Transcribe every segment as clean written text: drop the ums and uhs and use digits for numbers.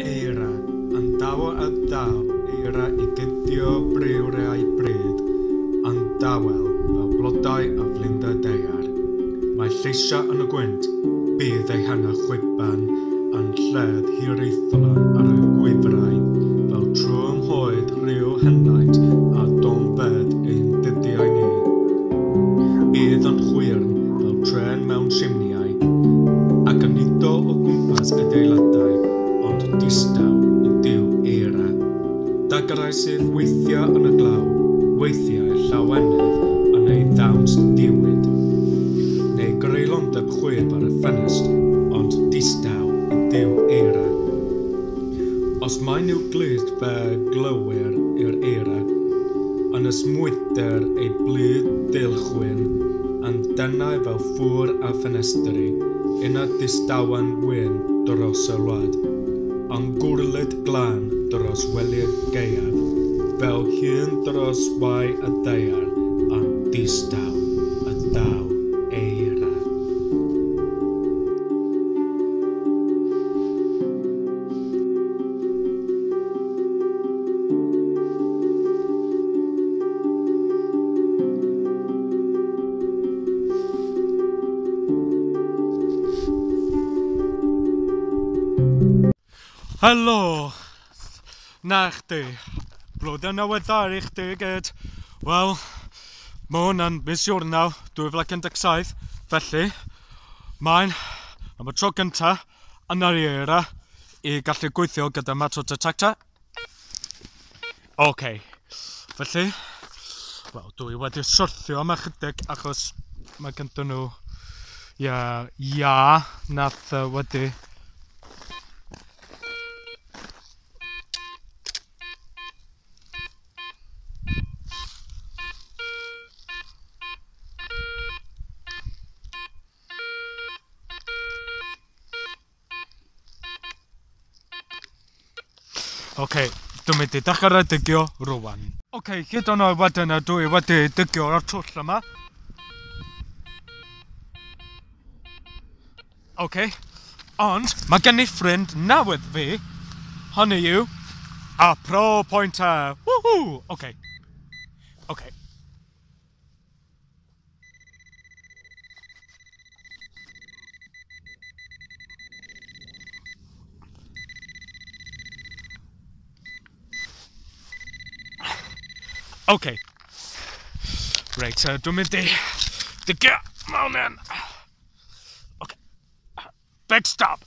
Eira, andawa adaw, eira I gydio brewriau bryd, andawel fel blodau a flinda deiar. Mae lleisia yn y gwynt, bydd ei hana chwiban, a'n lledd hiraetholan ar y gwifrau, fel trwm hoed rhyw hennaint a donfedd ein dyddiau ni. Bydd yn chwyrn fel tren mewn simniau, ac yn nido o gwmpas adeiladau, ond distaw y diw eira. Dagrau sydd weithiau yn y glaw, weithiau llawenydd yn ei ddawns diwyd. Neu greulondeb chweb ar y ffenest, ond distaw y diw eira. Os mae'n i'w glyd fe glywyr i'r eira, yn ysmwyder ei blyd deilchwyn, yn denau fel ffwr a ffenestri, yna distawan wyn dros y wlad, yn gwrlyd glan dros wely'r gaeaf, fel hun dros wai y deiar, yn distaw y daw eira. Helo, na chdi, blodau newyddar I chdi gyd. Wel, mae hwnna'n mis Ionawr 2017, felly mae'n am y tro gyntaf yn yr eira I gallu gweithio gyda Matro Detector. OK, felly, wel, dwi wedi syrthio am ychydig achos mae gyda nhw, nath wedi OK, dwi'n mynd I dechrau digio rwan. OK, hyd yn oed wedyn dwi wedi digio o'r twll yma. OK, ond mae gen I ffrind newydd fi, hynny yw, a pro pointer. Woohoo! OK. OK. Reit, dwi'n mynd I digio mewn yn. OK. Big stop.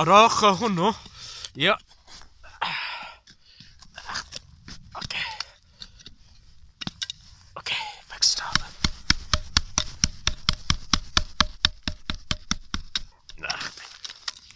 Ar ochr hwnnw, OK, big stop.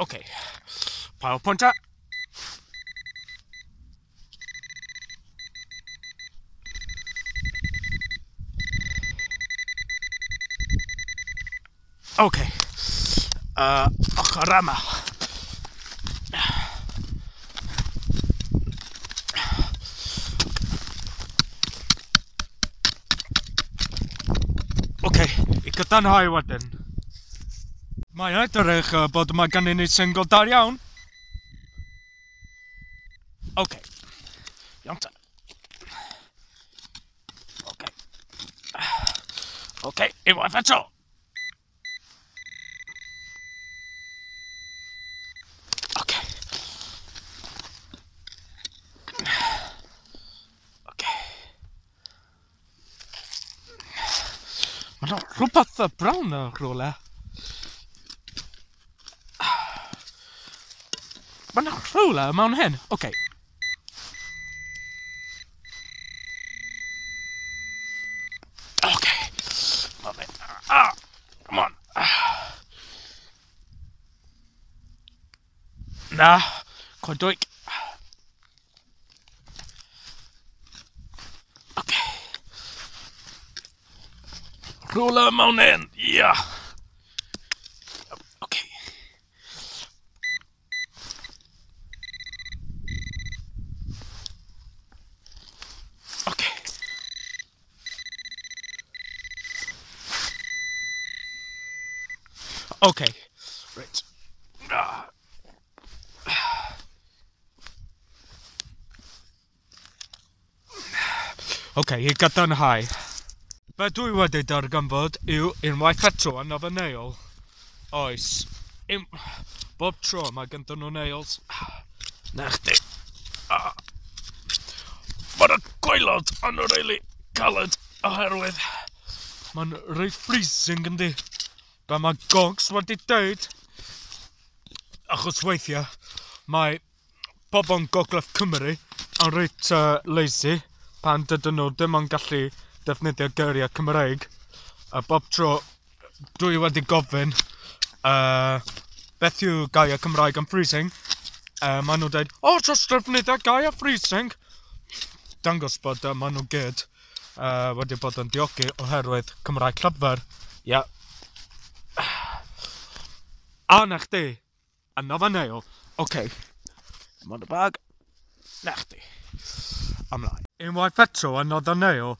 OK, power pointer. OK, ochr yma. OK, I gydanhau wedyn. Mae'n edrych bod mae gan I ni single dar iawn. OK, iawn ta. OK, unwaith eto. Mae'n rhywbeth brown ar rhywle. Mae'n rhywle mewn hyn. OK. Come on. Na, coedwig. OK. Rhywle mewn hyn, OK. OK. Okay, right. Okay, I gadarnhau. Be dwi wedi darganfod yw unwaith eto another nail. Oes. Bob tro mae gyda nhw nails. Na chdi. Mae'r gwaelod yn rili caled oherwydd mae'n reit freezing yndi. Be mae Gonks wedi dweud. Achos weithiau mae pobl yn Gogledd Cymru yn reit lazy pan dydyn nhw ddim yn gallu defnyddio geiriau Cymraeg. A bob tro dwi wedi gofyn beth yw gair Cymraeg yn freezing. Maen nhw'n dweud, just defnyddio gair freezing. Dangos bod maen nhw gyd wedi bod yn diogi oherwydd Cymraeg llyfr. Ia. A na chdi. Another nail. Okay. I'm on the bag. Na chdi. Ymlaen. Unwaith eto another nail.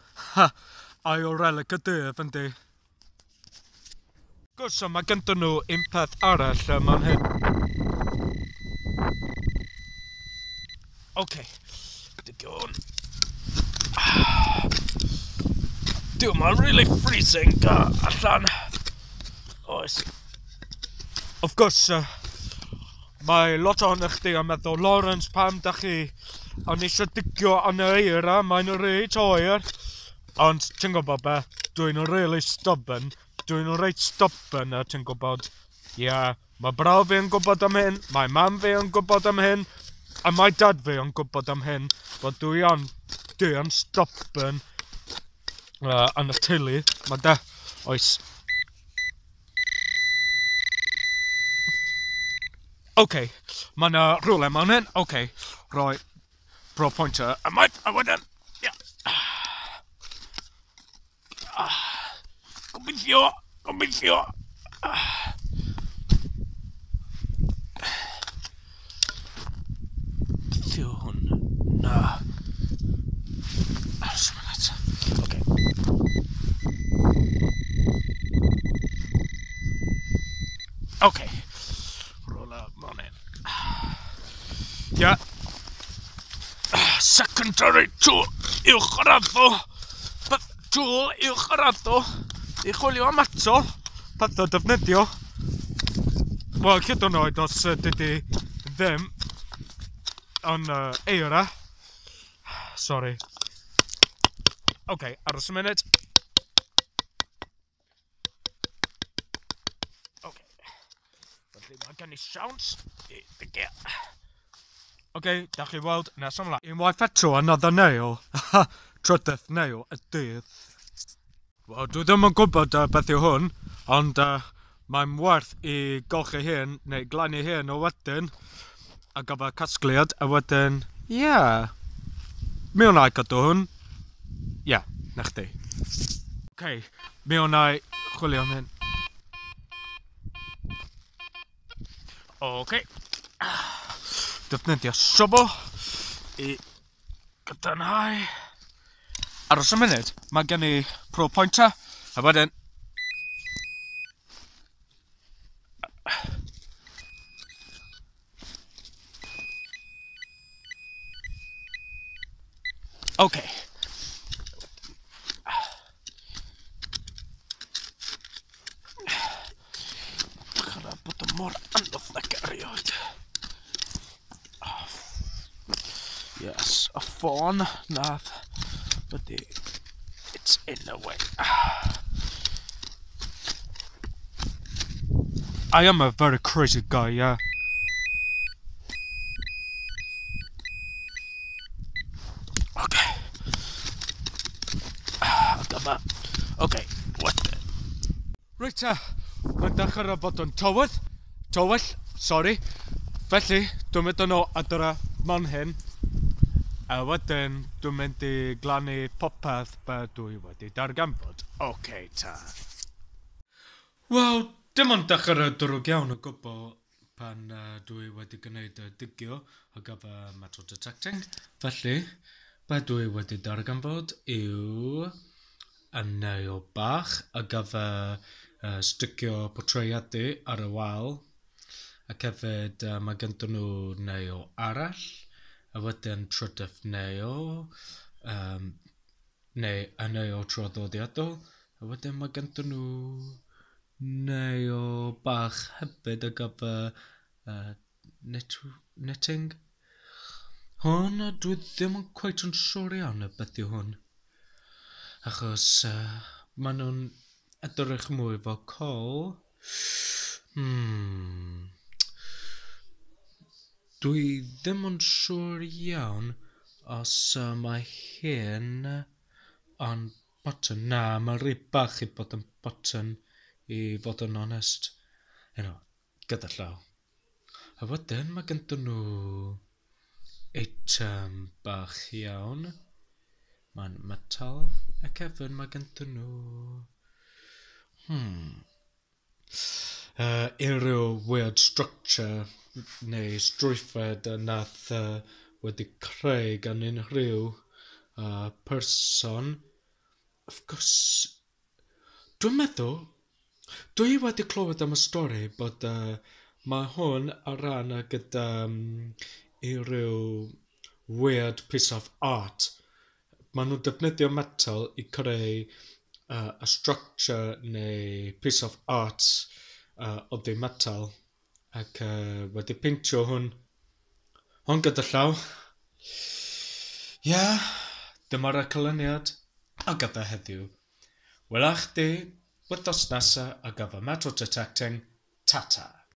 Ail relic y dydd yndi. Gwrs mae gyda nhw un peth arall man hyn. Okay. Digon. Duw, mae'n really freezing allan. Oes. Of course, mae lot ohonych chdi yn meddwl, Lawrence, pam da chi yn eisiau digio yn y eira, mae'n reit oer. Ond, ti'n gwybod be, dwi'n really stubborn. Dwi'n reit stubborn, ti'n gwybod. Ia, mae braw fi yn gwybod am hyn, mae mam fi yn gwybod am hyn, a mae dad fi yn gwybod am hyn, bod dwi yn stubborn yn y teulu. Mae de, oes. Okay, mae yna rhywle mewn hyn. Okay, roi bro pointer ymaith, a wedyn, ia. Gobeithio. Beth yw hwn? Na. Ars minute. Okay. Okay. Rola monin. Yeah. Secondary tool uwchraddo. Tool uwchraddo. I chwilio am ato. Peth o defnyddio. Wel, hyd yn oed os dydy ddim yn eira. Sorry. Okay, aros y munud. Okay. Felly mae gen i siawns i ddigio. Okay, da chi weld nes ymlaen. Unwaith eto another nail. Trydydd nail y dydd. Wel, dwi ddim yn gwybod beth yw hwn, ond mae'n werth i golchi hyn, neu glannu hyn o wedyn, a gyfer casgliad, a wedyn, mi hwnna i gadw hwn. Na chdi. Okay, mi hwnna i chwilio am hyn. Okay. Defnyddio sobo i gadarnhau. Aros y munud, mae gen i pro pointer, a wedyn. Okay. Chara bod y mor anodd na geriod. Yes, a ffôn nath. But it's in the way. I am a very crazy guy, yeah. Okay. Okay, what the? Right, mae'n dechrau bod yn tywyll, sorry. Felly, dwi'n mynd yn ôl adra man hyn. A wedyn, dwi'n mynd i glannu popeth be dwi wedi darganfod. Okay, ta. Wel, dim ond dechrau drwg iawn o gwbl pan dwi wedi gwneud y digio ar gyfer metal detecting. Felly, be dwi wedi darganfod yw y nail bach ar gyfer sticio portreadu ar y wal, ac hefyd mae gyntyn nhw neu o arall, a wedyn trydydd neu o traddodiadol, a wedyn mae gyntyn nhw neu o bach hefyd ar gyfer knitting. Hwn, dwi ddim yn cweit yn siŵr iawn y beth yw hwn, achos maen nhw'n edrych mwy fel col. Dwi ddim yn siŵr iawn os mae hyn yn botton. Na, mae rhy bach i bod yn botton, i fod yn onest. Gyda llaw. A wedyn mae gyntyn nhw eitem bach iawn. Mae'n metal, ac hefyd mae gyntyn nhw unrhyw weird structure neu strwythred nath wedi creu gan unrhyw person. Of course, dwi'n meddwl, dwi wedi clywed am y stori bod mae hwn ar ran gyda unrhyw weird piece of art. Maen nhw'n defnyddio metal i creu a structure neu piece of art oddi metal, ac wedi peintio hwn gyda llaw. Dyma'r canlyniad a gyda heddiw. Welach chdi wythnos nesa a gyfer metal detecting. Tata.